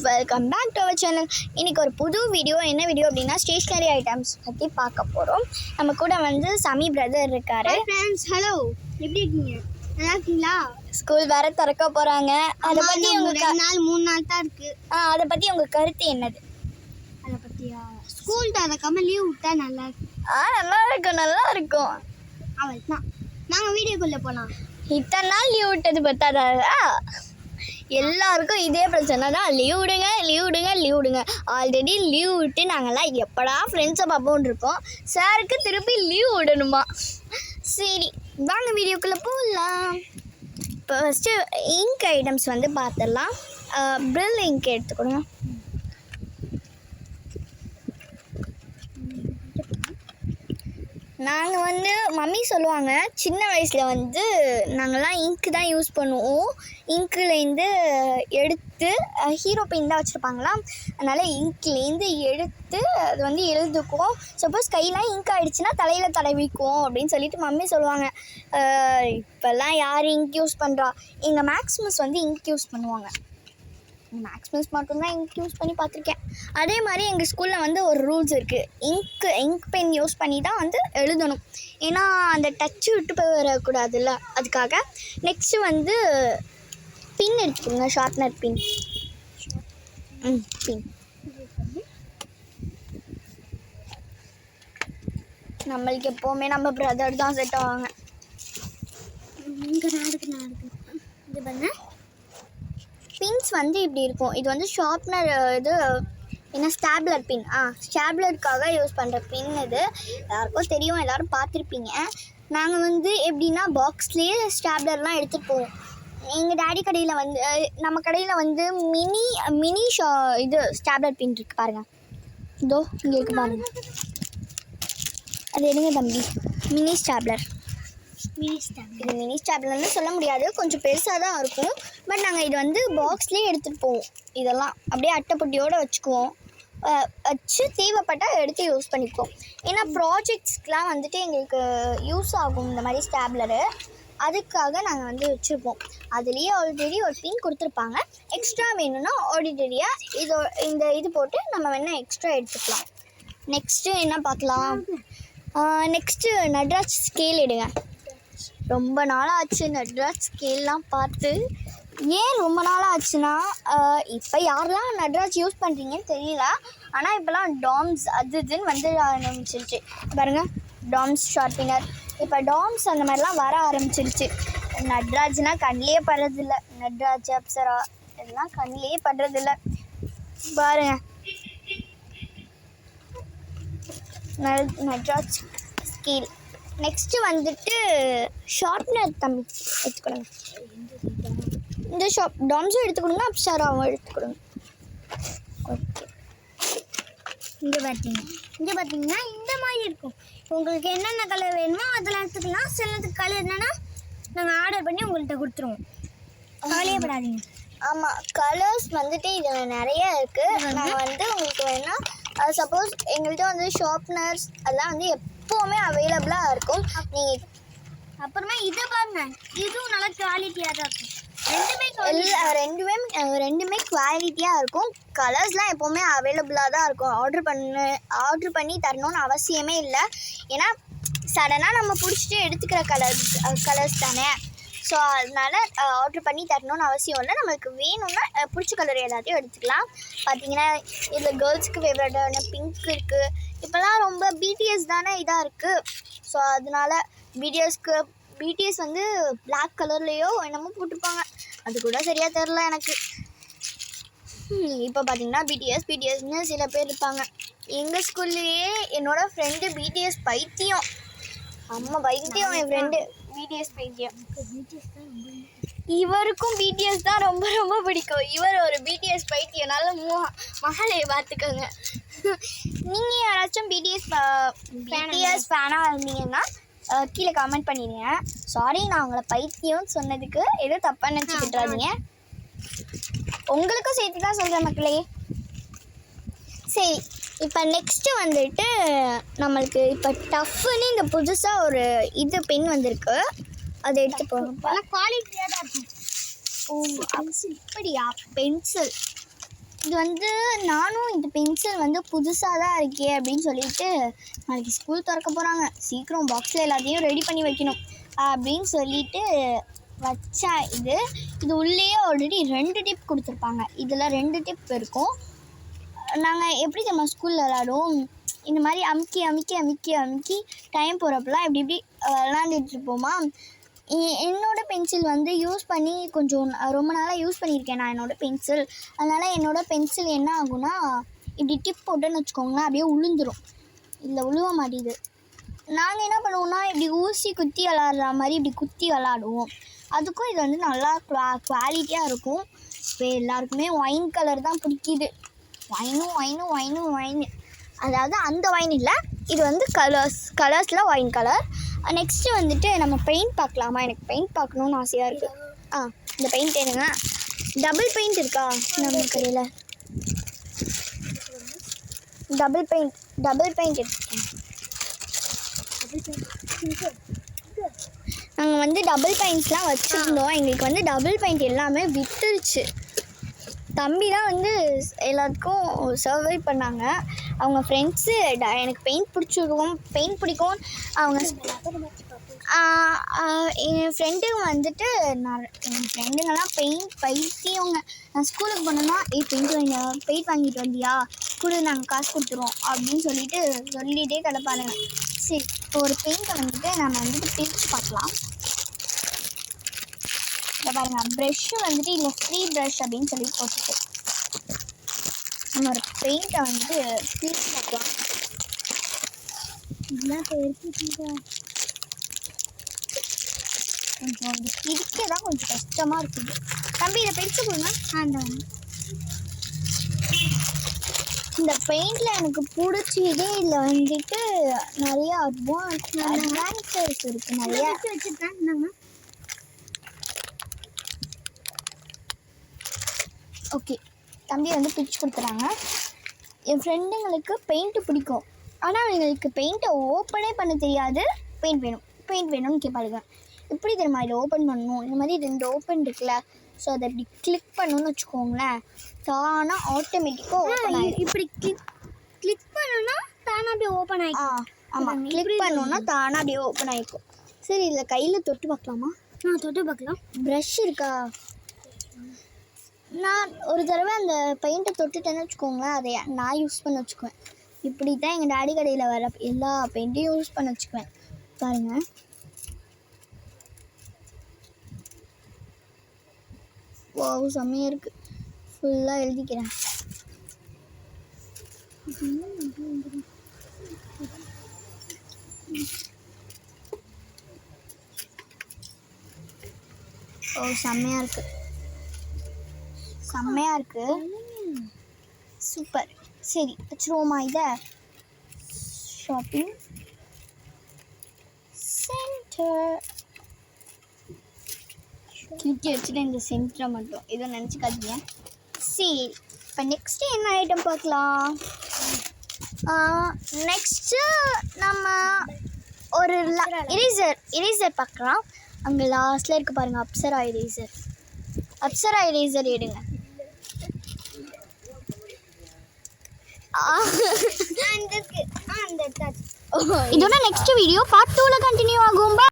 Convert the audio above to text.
Welcome back to our channel. இன்றைக்கி ஒரு புது வீடியோ. என்ன வீடியோ அப்படின்னா ஸ்டேஷ்னரி ஐட்டம்ஸ் பற்றி பார்க்க போகிறோம். நம்ம கூட வந்து சமி பிரதர் இருக்கார். ஃப்ரெண்ட்ஸ், ஹலோ, எப்படி இருக்கீங்க? நல்லா இருக்கீங்களா? ஸ்கூல் வேறு திறக்க போகிறாங்க. அதை பற்றி உங்களுக்கு 3 நாள் தான் இருக்குது. அதை பற்றி உங்கள் கருத்து என்னது? அதை பற்றியா? ஸ்கூல் திறக்காமல் லீவ் விட்டா நல்லா இருக்கு. நல்லா இருக்கும். அவள் தான் நாங்கள் வீடியோக்குள்ளே போகலாம். இத்தனை நாள் லீவ் விட்டது பத்தாதா? எல்லாருக்கும் இதே பிரச்சனை தான். லீவ் விடுங்க. ஆல்ரெடி லீவ் விட்டு நாங்கள்லாம் எப்படா ஃப்ரெண்ட்ஸை பார்ப்போன்னு இருக்கோம். சாருக்கு திருப்பி லீவ் விடணுமா? சரி, வாங்க வீடியோக்குள்ளே போகலாம். இப்போ ஃபஸ்ட்டு இங்க் ஐட்டம்ஸ் வந்து பார்த்துடலாம். ப்ரில் இங்க் எடுத்துக்கோங்க. நாங்கள் வந்து மம்மி சொல்லுவாங்க, சின்ன வயசில் வந்து நாங்கள்லாம் இங்க்கு தான் யூஸ் பண்ணுவோம். இங்க்குலேருந்து எடுத்து ஹீரோ பெயிண்ட் தான் வச்சுருப்பாங்களா, அதனால் இங்க்லேருந்து எடுத்து அது வந்து எழுதுக்குவோம். சப்போஸ் கையெலாம் இங்க் ஆகிடுச்சின்னா தலையில் தடவிக்குவோம் அப்படின்னு சொல்லிட்டு மம்மி சொல்லுவாங்க. இப்போல்லாம் யார் இங்க் யூஸ் பண்ணுறா? எங்கள் மேக்ஸ் மிஸ் வந்து இங்க் யூஸ் பண்ணுவாங்க. மேக்ஸ் மிஸ் மட்டும்தான் இங்க் யூஸ் பண்ணி பார்த்துருக்கேன். அதே மாதிரி எங்கள் ஸ்கூலில் வந்து ஒரு ரூல்ஸ் இருக்குது. இங்க் பென் யூஸ் பண்ணி தான் வந்து எழுதணும். ஏன்னா அந்த டச்சு விட்டு போய் வரக்கூடாதுல்ல, அதுக்காக. நெக்ஸ்ட்டு வந்து பின் எடுத்துக்கோங்க, ஷார்ப்னர் பின். பின் நம்மளுக்கு எப்போவுமே நம்ம பிரதர் தான் செட் ஆவாங்க. இது பண்ண பின்ஸ் வந்து இப்படி இருக்கும். இது வந்து ஷார்ப்னர், இது என்ன, ஸ்டாப்லர் பின். ஸ்டாப்லருக்காக யூஸ் பண்ணுற பின் இது. எல்லாருக்கும் தெரியும், எல்லோரும் பார்த்துருப்பீங்க. நாங்கள் வந்து எப்படின்னா பாக்ஸ்லேயே ஸ்டாப்லர்லாம் எடுத்துகிட்டு போவோம். எங்கள் டேடி கடையில் வந்து, நம்ம கடையில் வந்து மினி இது ஸ்டாப்லர் பின் இருக்குது பாருங்கள். இதோ இங்கே இருக்குது பாருங்கள். அது எடுங்க தம்பி, மினி ஸ்டாப்லர். இது மினி ஸ்டாப்லர்னு சொல்ல முடியாது, கொஞ்சம் பெருசாக தான் இருக்கும். பட் நாங்கள் இது வந்து பாக்ஸ்லேயே எடுத்துகிட்டு போவோம். இதெல்லாம் அப்படியே அட்டைப்பொட்டியோடு வச்சுக்குவோம். வச்சு தேவைப்பட்டால் எடுத்து யூஸ் பண்ணிக்குவோம். ஏன்னா ப்ராஜெக்ட்ஸ்க்கெலாம் வந்துட்டு எங்களுக்கு யூஸ் ஆகும் இந்த மாதிரி ஸ்டாப்லரு. அதுக்காக நாங்கள் வந்து வச்சுருப்போம். அதுலேயே ஆல்ரெடி ஒரு பின் கொடுத்துருப்பாங்க. எக்ஸ்ட்ரா வேணும்னா ஆர்டினரியாக இது போட்டு நம்ம வேணால் எக்ஸ்ட்ரா எடுத்துக்கலாம். நெக்ஸ்ட்டு என்ன பார்க்கலாம்? நெக்ஸ்ட்டு நட்ராஜ் ஸ்கேல் எடுங்க. ரொம்ப நாளாக ஆச்சு நட்ராஜ் ஸ்கேல்லாம் பார்த்து. ஏன் ரொம்ப நாளாக ஆச்சுன்னா, இப்போ யாரெல்லாம் நட்ராஜ் யூஸ் பண்ணுறீங்கன்னு தெரியல. ஆனால் இப்போலாம் டாம்ஸ் அது இதுன்னு வந்து ஆரம்பிச்சிருச்சு பாருங்கள். டாம்ஸ் ஷார்ப்பினர், இப்போ டாம்ஸ் அந்த மாதிரிலாம் வர ஆரம்பிச்சிருச்சு. நட்ராஜ்னால் கண்ணிலே படுறதில்ல. நட்ராஜ், அப்சரா இதெல்லாம் கண்ணிலே படுறதில்ல பாருங்கள். நட்ராஜ் ஸ்கேல். நெக்ஸ்ட்டு வந்துட்டு ஷார்ப்னர் தம்பி எடுத்துக்கொடுங்க. இந்த டாம்ஸும் எடுத்துக்கொடுங்க, அப்சராவும் எடுத்துக்கொடுங்க. ஓகே, இங்கே பார்த்தீங்கன்னா இந்த மாதிரி இருக்கும். உங்களுக்கு என்னென்ன கலர் வேணுமோ அதெல்லாம் எடுத்துக்கலாம். சிலதுக்கு கலர் என்னென்னா நாங்கள் ஆர்டர் பண்ணி உங்கள்கிட்ட கொடுத்துருவோம். கவலையப்படாதீங்க. ஆமாம், கலர்ஸ் வந்துட்டு இதில் நிறைய இருக்குது. நாங்கள் வந்து உங்களுக்கு வேணால் சப்போஸ் எங்கள்கிட்ட வந்து ஷார்ப்னர்ஸ் அதெல்லாம் வந்து எப்போவுமே அவைலபிளாக இருக்கும். நீங்கள் அப்புறமா இதை பாருங்க, இதுவும் நல்லா குவாலிட்டியாக தான் இருக்கும். ரெண்டுமே குவாலிட்டியாக இருக்கும். கலர்ஸ்லாம் எப்போவுமே அவைலபிளாக தான் இருக்கும். ஆர்டர் பண்ணி தரணும்னு அவசியமே இல்லை. ஏன்னா சடனாக நம்ம பிடிச்சிட்டு எடுத்துக்கிற கலர்ஸ் தானே. ஸோ அதனால் ஆர்டர் பண்ணி தரணும்னு அவசியம் இல்லை. நம்மளுக்கு வேணும்னா பிடிச்ச கலர் எல்லாத்தையும் எடுத்துக்கலாம். பார்த்தீங்கன்னா இதில் கேர்ள்ஸுக்கு ஃபேவரட்டான பிங்க் இருக்குது. இப்போலாம் ரொம்ப பிடிஎஸ் தானே இதாக இருக்குது. ஸோ அதனால் பிடிஎஸ் வந்து பிளாக் கலர்லேயோ என்னமோ போட்டிருப்பாங்க, அது கூட சரியாக தெரில எனக்கு. இப்போ பார்த்தீங்கன்னா பிடிஎஸ்னு சில பேர் இருப்பாங்க. எங்கள் ஸ்கூல்லையே என்னோடய ஃப்ரெண்டு பிடிஎஸ் பைத்தியம். பைத்தியம் என் ஃப்ரெண்டு பிடிஎஸ் பைத்தியம். இவருக்கும் பிடிஎஸ் தான் ரொம்ப ரொம்ப பிடிக்கும். இவர் ஒரு பிடிஎஸ் பைத்தியனால மகாலையை பார்த்துக்கோங்க. நீங்கள் யாராச்சும் பிடிஎஸ் ஃபேனாக இருந்தீங்கன்னா கீழே கமெண்ட் பண்ணிடுங்க. சாரி, நான் உங்களை பைத்தியம்னு சொன்னதுக்கு எதுவும் தப்பாக நினச்சிக்கிட்டுறாதீங்க. உங்களுக்கும் சேர்த்து தான் சொல்கிறேன் மக்களே. சரி, இப்போ நெக்ஸ்ட்டு வந்துட்டு நம்மளுக்கு இப்போ டஃப்னு இந்த புதுசாக ஒரு பென் வந்திருக்கு. அதை எடுத்து போகணும். பல குவாலிட்டியாக தான் இருக்கும். ஓ, அப்படியா? பென்சில் இது வந்து நானும் இந்த பென்சில் வந்து புதுசாக தான் இருக்கே அப்படின்னு சொல்லிட்டு நாளைக்கு ஸ்கூல் திறக்க போகிறாங்க, சீக்கிரம் பாக்ஸில் எல்லாத்தையும் ரெடி பண்ணி வைக்கணும் அப்படின்னு சொல்லிட்டு வச்சா. இது உள்ளேயே ஆல்ரெடி 2 டிப் கொடுத்துருப்பாங்க. இதில் 2 டிப் இருக்கும். நாங்கள் எப்படி நம்ம ஸ்கூலில் விளாடுவோம், இந்த மாதிரி அமுக்கி அமுக்கி அமுக்கி அமுக்கி டைம் போகிறப்பெல்லாம் இப்படி விளாண்டுட்டு இருப்போமா. என்னோடய பென்சில் வந்து யூஸ் பண்ணி கொஞ்சம் ரொம்ப நாளாக யூஸ் பண்ணியிருக்கேன் நான் என்னோடய பென்சில். அதனால் என்னோடய பென்சில் என்ன ஆகும்னா இப்படி டிப் போட்டோன்னு வச்சுக்கோங்களேன், அப்படியே உளுந்துடும். இதில் உழுவ மாட்டேங்குது. நாங்கள் என்ன பண்ணுவோம்னா இப்படி ஊசி குத்தி விளாட்ற மாதிரி இப்படி குத்தி விளாடுவோம். அதுக்கும் இது வந்து நல்லா குவாலிட்டியாக இருக்கும். இப்போ எல்லாருக்குமே ஒயின் கலர் தான் பிடிக்கிது. ஒயின் அதாவது அந்த ஒயின் இல்லை, இது வந்து கலர்ஸில் ஒயின் கலர். நெக்ஸ்ட்டு வந்துட்டு நம்ம பெயிண்ட் பார்க்கலாமா? எனக்கு பெயிண்ட் பார்க்கணுன்னு ஆசையாக இருக்குது. இந்த பெயிண்ட் எடுங்க. டபுள் பெயிண்ட் இருக்கா நம்ம கடையில்? டபுள் பெயிண்ட் எடுத்துக்கேன். நாங்கள் வந்து டபுள் பெயிண்ட்ஸ்லாம் வச்சுருந்தோம். எங்களுக்கு வந்து டபுள் பெயிண்ட் எல்லாமே விட்டுருச்சு. தம்பி தான் வந்து எல்லாத்துக்கும் சர்வை பண்ணாங்க. அவங்க ஃப்ரெண்ட்ஸு எனக்கு பெயிண்ட் பிடிக்கும் அவங்க என் ஃப்ரெண்டுங்க வந்துட்டு என் ஃப்ரெண்டுங்கெல்லாம் பெயிண்ட் பைத்தியவங்க. நான் ஸ்கூலுக்கு போனோன்னா பெயிண்ட் வாங்கிட்டு வந்தியா கொடு, நாங்கள் காசு கொடுத்துருவோம் அப்படின்னு சொல்லிகிட்டே கிடப்பாருங்க. சரி, இப்போ ஒரு பெயிண்ட்டை வந்துட்டு நம்ம வந்துட்டு பிரித்து பார்க்கலாம். இதை பாருங்கள், ப்ரெஷ்ஷு வந்துட்டு இல்லை ஃப்ரீ ப்ரஷ் அப்படின்னு சொல்லி போட்டுட்டு நம்ம ஒரு பெயிண்ட்டை வந்துட்டு பிரித்து பார்க்கலாம். இதெல்லாம் கொஞ்சம் வந்து பிரிக்க தான் கொஞ்சம் கஷ்டமாக இருக்குது. தம்பி இதை பிரித்து கொடுங்க. இந்த பெயிண்டில் எனக்கு பிடிச்சதே இதில் வந்துட்டு நிறையா அட்வான்ஸஸ் இருக்குது. நிறையா வச்சுருக்கேன். ஓகே, தம்பி வந்து பிரித்து கொடுத்துறாங்க. என் ஃப்ரெண்டுங்களுக்கு பெயிண்ட்டு பிடிக்கும், ஆனால் அவங்களுக்கு பெயிண்ட்டை ஓப்பனே பண்ண தெரியாது. பெயிண்ட் வேணும்னு கேட்பாளுங்க. எப்படி தெரியுமா இதை ஓப்பன் பண்ணணும்? இந்த மாதிரி 2 ஓப்பன் இருக்குல்ல, ஸோ அதை இப்படி கிளிக் பண்ணணும்னு வச்சுக்கோங்களேன், தானாக ஆட்டோமேட்டிக்காக ஓப்பன் ஆகிடும். இப்படி கிளிக் பண்ணோன்னா தானாக அப்படியே ஓப்பன் ஆகிடும். ஆமாம், கிளிக் பண்ணோன்னா தானாக அப்படியே ஓப்பன் ஆகிக்கும். சரி, இதில் கையில் தொட்டு பார்க்கலாமா? தொட்டு பார்க்கலாம். ப்ரஷ் இருக்கா? நான் ஒரு தடவை அந்த பெயிண்ட்டை தொட்டுட்டேன்னு வச்சுக்கோங்களேன், அதை நான் யூஸ் பண்ண வச்சுக்குவேன். இப்படி தான் எங்கள் டாடி கடையில் வர எல்லா பெயிண்ட்டையும் யூஸ் பண்ண வச்சுக்குவேன். பாருங்கள், வாவ், செம்மையாக இருக்குது. ஃபுல்லாக எழுதிக்கிறேன். செம்மையாக இருக்குது. சூப்பர். சரி, வச்சுருவோமா இதை? ஷாப்பிங் சென்டர் கிளிக்கி வச்சுட்டு இந்த சென்டரை மட்டும் எதுவும் நினச்சிக்காதீங்க. சரி, இப்போ நெக்ஸ்ட்டு என்ன ஐட்டம் பார்க்கலாம்? நெக்ஸ்ட்டு நம்ம ஒரு எரேசர் பார்க்கலாம். அங்கே லாஸ்ட்டில் இருக்குது பாருங்கள், அப்சரா எரேசர் எடுங்க. இதோட நெக்ஸ்ட் வீடியோ பார்ட் 2ல கண்டினியூ ஆகும்.